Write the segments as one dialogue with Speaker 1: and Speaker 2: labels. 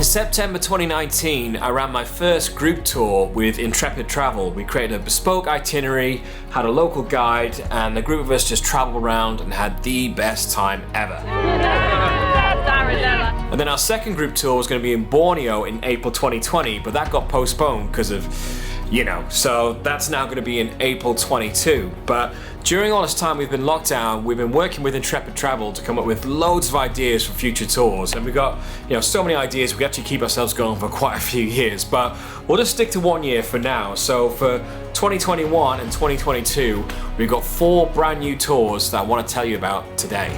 Speaker 1: In September 2019, I ran my first group tour with Intrepid Travel. We created a bespoke itinerary, had a local guide, and the group of us just traveled around and had the best time ever. And then our second group tour was going to be in Borneo in April 2020, but that got postponed because of, so that's now going to be in April 22. But during all this time we've been locked down, we've been working with Intrepid Travel to come up with loads of ideas for future tours, and we've got so many ideas we can actually keep ourselves going for quite a few years, but we'll just stick to 1 year for now. So for 2021 and 2022 we've got 4 brand new tours that I want to tell you about today.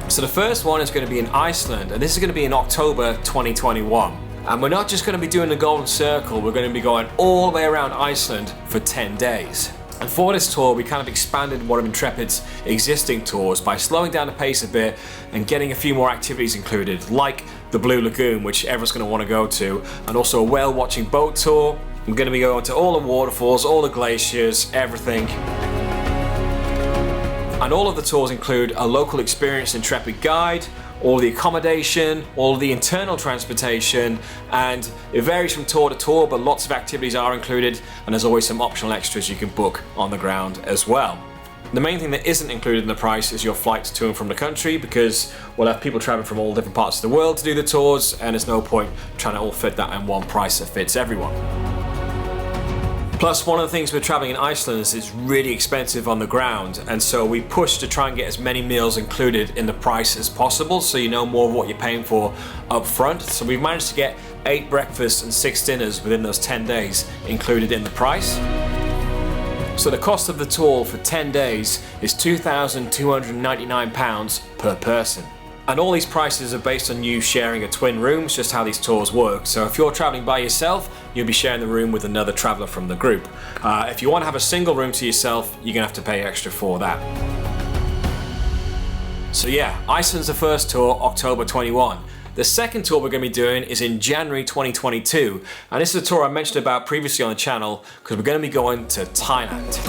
Speaker 1: So the first one is going to be in Iceland, and this is going to be in October 2021. And we're not just going to be doing the Golden Circle, we're going to be going all the way around Iceland for 10 days. And for this tour, we kind of expanded one of Intrepid's existing tours by slowing down the pace a bit and getting a few more activities included, like the Blue Lagoon, which everyone's going to want to go to, and also a whale watching boat tour. We're going to be going to all the waterfalls, all the glaciers, everything. And all of the tours include a local experienced Intrepid guide, all the accommodation, all the internal transportation, and it varies from tour to tour, but lots of activities are included, and there's always some optional extras you can book on the ground as well. The main thing that isn't included in the price is your flights to and from the country, because we'll have people traveling from all different parts of the world to do the tours, and there's no point trying to all fit that in one price that fits everyone. Plus, one of the things with traveling in Iceland is it's really expensive on the ground, and so we push to try and get as many meals included in the price as possible, so you know more of what you're paying for up front. So we've managed to get 8 breakfasts and 6 dinners within those 10 days included in the price. So the cost of the tour for 10 days is £2,299 per person. And all these prices are based on you sharing a twin room. It's just how these tours work. So if you're traveling by yourself, you'll be sharing the room with another traveler from the group. If you want to have a single room to yourself, you're going to have to pay extra for that. So yeah, Iceland's the first tour, October 21. The second tour we're going to be doing is in January 2022. And this is a tour I mentioned about previously on the channel, because we're going to be going to Thailand.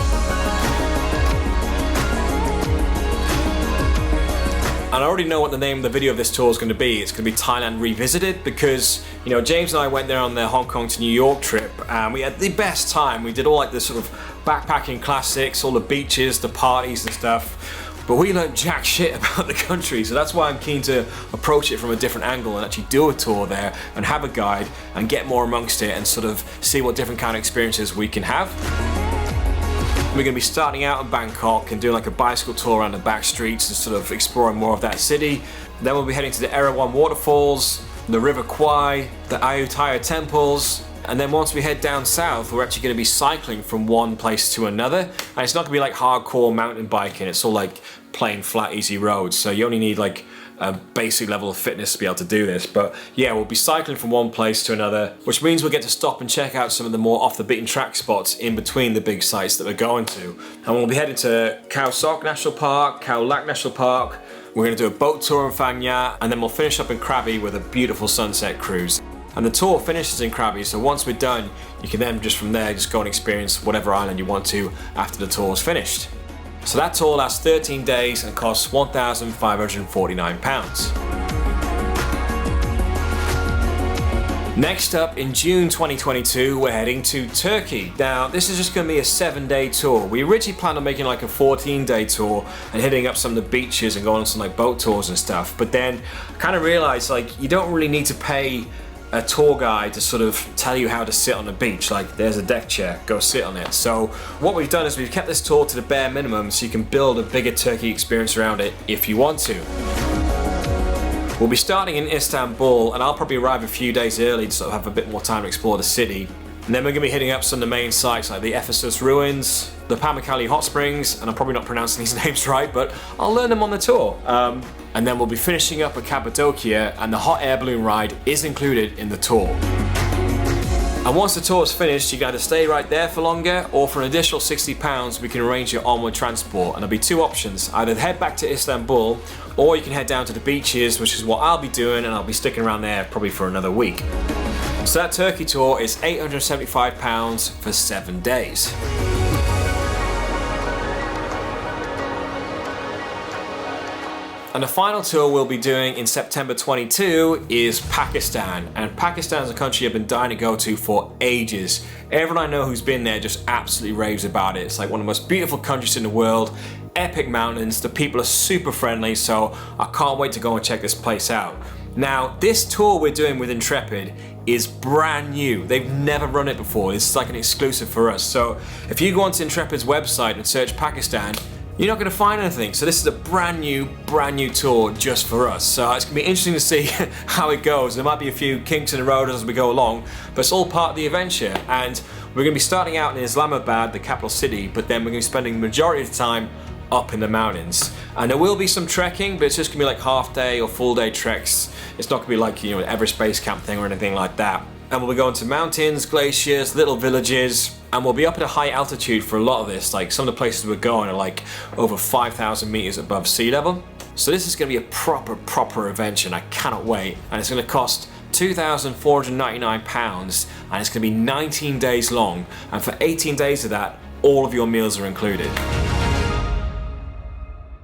Speaker 1: And I already know what the name of the video of this tour is going to be. It's going to be Thailand Revisited, because James and I went there on the Hong Kong to New York trip, and we had the best time. We did all like the sort of backpacking classics, all the beaches, the parties and stuff, but we learned jack shit about the country. So that's why I'm keen to approach it from a different angle and actually do a tour there and have a guide and get more amongst it and sort of see what different kind of experiences we can have. We're going to be starting out in Bangkok and doing like a bicycle tour around the back streets and sort of exploring more of that city. Then we'll be heading to the Erawan waterfalls, the River Kwai, the Ayutthaya temples, and then once we head down south, we're actually going to be cycling from one place to another. And it's not going to be like hardcore mountain biking, it's all like plain, flat, easy roads. So you only need like a basic level of fitness to be able to do this. But yeah, we'll be cycling from one place to another, which means we'll get to stop and check out some of the more off the beaten track spots in between the big sites that we're going to. And we'll be heading to Khao Sok National Park, Khao Lak National Park. We're going to do a boat tour in Phang Nga, and then we'll finish up in Krabi with a beautiful sunset cruise. And the tour finishes in Krabi, so once we're done, you can then just from there just go and experience whatever island you want to after the tour's finished. So that tour lasts 13 days and costs £1,549. Next up, in June 2022, we're heading to Turkey. Now, this is just going to be a 7-day tour. We originally planned on making like a 14-day tour and hitting up some of the beaches and going on some like boat tours and stuff. But then I kind of realized like you don't really need to pay a tour guide to sort of tell you how to sit on the beach. Like, there's a deck chair, go sit on it. So what we've done is we've kept this tour to the bare minimum so you can build a bigger Turkey experience around it if you want to. We'll be starting in Istanbul, and I'll probably arrive a few days early to sort of have a bit more time to explore the city. And then we're going to be hitting up some of the main sites like the Ephesus ruins, the Pamukkale hot springs, and I'm probably not pronouncing these names right, but I'll learn them on the tour. And then we'll be finishing up at Cappadocia, and the hot air balloon ride is included in the tour. And once the tour is finished, you can either stay right there for longer, or for an additional £60 we can arrange your onward transport. And there'll be 2 options: either head back to Istanbul, or you can head down to the beaches, which is what I'll be doing, and I'll be sticking around there probably for another week. So that Turkey tour is £875 for 7 days. And the final tour we'll be doing in September 22 is Pakistan. And Pakistan is a country I've been dying to go to for ages. Everyone I know who's been there just absolutely raves about it. It's like one of the most beautiful countries in the world. Epic mountains, the people are super friendly, so I can't wait to go and check this place out. Now, this tour we're doing with Intrepid is brand new. They've never run it before. It's like an exclusive for us. So if you go onto Intrepid's website and search Pakistan, you're not going to find anything. So this is a brand new tour just for us. So it's going to be interesting to see how it goes. There might be a few kinks in the road as we go along, but it's all part of the adventure. And we're going to be starting out in Islamabad, the capital city, but then we're going to be spending the majority of the time up in the mountains. And there will be some trekking, but it's just going to be like half day or full day treks. It's not going to be like, you know, an Everest base camp thing or anything like that. And we'll be going to mountains, glaciers, little villages, and we'll be up at a high altitude for a lot of this. Like some of the places we're going are like over 5,000 meters above sea level. So this is going to be a proper adventure, and I cannot wait. And it's going to cost £2,499, and it's going to be 19 days long. And for 18 days of that, all of your meals are included.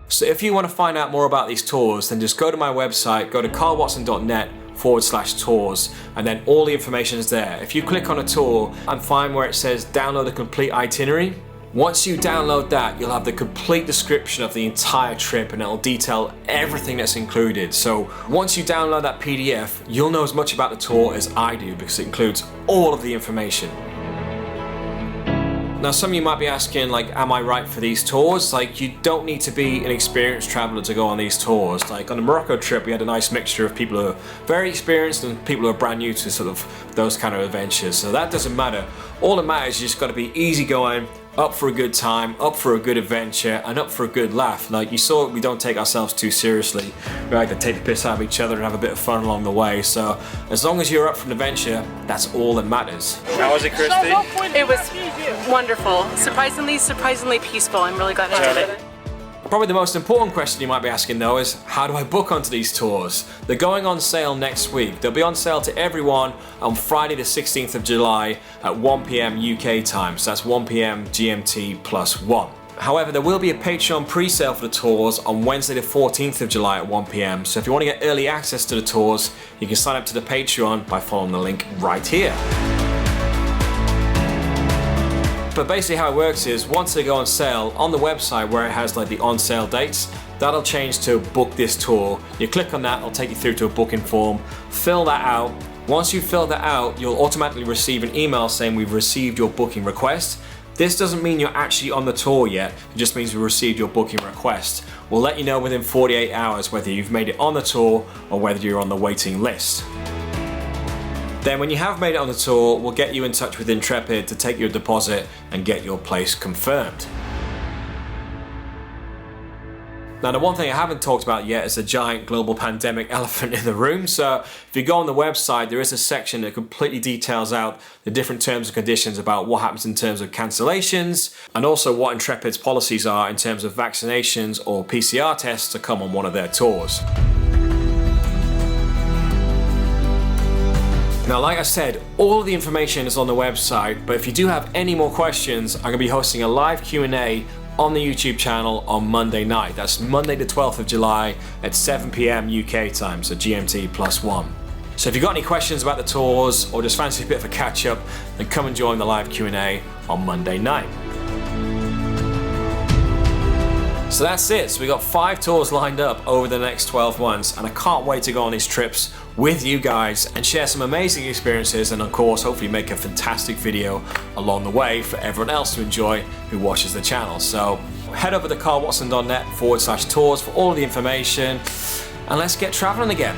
Speaker 1: So if you want to find out more about these tours, then just go to my website, go to karlwatson.net/tours, and then all the information is there. If you click on a tour and find where it says download the complete itinerary, once you download that, you'll have the complete description of the entire trip, and it'll detail everything that's included. So once you download that PDF, you'll know as much about the tour as I do, because it includes all of the information. Now some of you might be asking, like, am I right for these tours? Like, you don't need to be an experienced traveler to go on these tours. Like on the Morocco trip, we had a nice mixture of people who are very experienced and people who are brand new to sort of those kind of adventures. So that doesn't matter. All that matters is you just got to be easygoing, up for a good time, up for a good adventure, and up for a good laugh. Like you saw, we don't take ourselves too seriously. We like to take the piss out of each other and have a bit of fun along the way. So as long as you're up for an adventure, that's all that matters. How was it, Christy?
Speaker 2: It was wonderful. Surprisingly peaceful. I'm really glad I did it.
Speaker 1: Probably the most important question you might be asking though is, how do I book onto these tours? They're going on sale next week. They'll be on sale to everyone on Friday the 16th of July at 1 PM UK time. So that's 1 PM GMT +1. However, there will be a Patreon pre-sale for the tours on Wednesday the 14th of July at 1 PM. So if you want to get early access to the tours, you can sign up to the Patreon by following the link right here. But basically how it works is, once they go on sale, on the website where it has like the on sale dates, that'll change to book this tour. You click on that, it'll take you through to a booking form, fill that out. Once you fill that out, you'll automatically receive an email saying we've received your booking request. This doesn't mean you're actually on the tour yet, it just means we've received your booking request. We'll let you know within 48 hours whether you've made it on the tour or whether you're on the waiting list. Then when you have made it on the tour, we'll get you in touch with Intrepid to take your deposit and get your place confirmed. Now the one thing I haven't talked about yet is the giant global pandemic elephant in the room. So if you go on the website, there is a section that completely details out the different terms and conditions about what happens in terms of cancellations, and also what Intrepid's policies are in terms of vaccinations or PCR tests to come on one of their tours. Now, like I said, all of the information is on the website, but if you do have any more questions, I'm going to be hosting a live Q&A on the YouTube channel on Monday night. That's Monday the 12th of July at 7 PM UK time, so GMT +1. So if you've got any questions about the tours or just fancy a bit of a catch up, then come and join the live Q&A on Monday night. So that's it. So we got 5 tours lined up over the next 12 months, and I can't wait to go on these trips with you guys and share some amazing experiences, and of course hopefully make a fantastic video along the way for everyone else to enjoy who watches the channel. So head over to karlwatson.net/tours for all of the information, and let's get traveling again.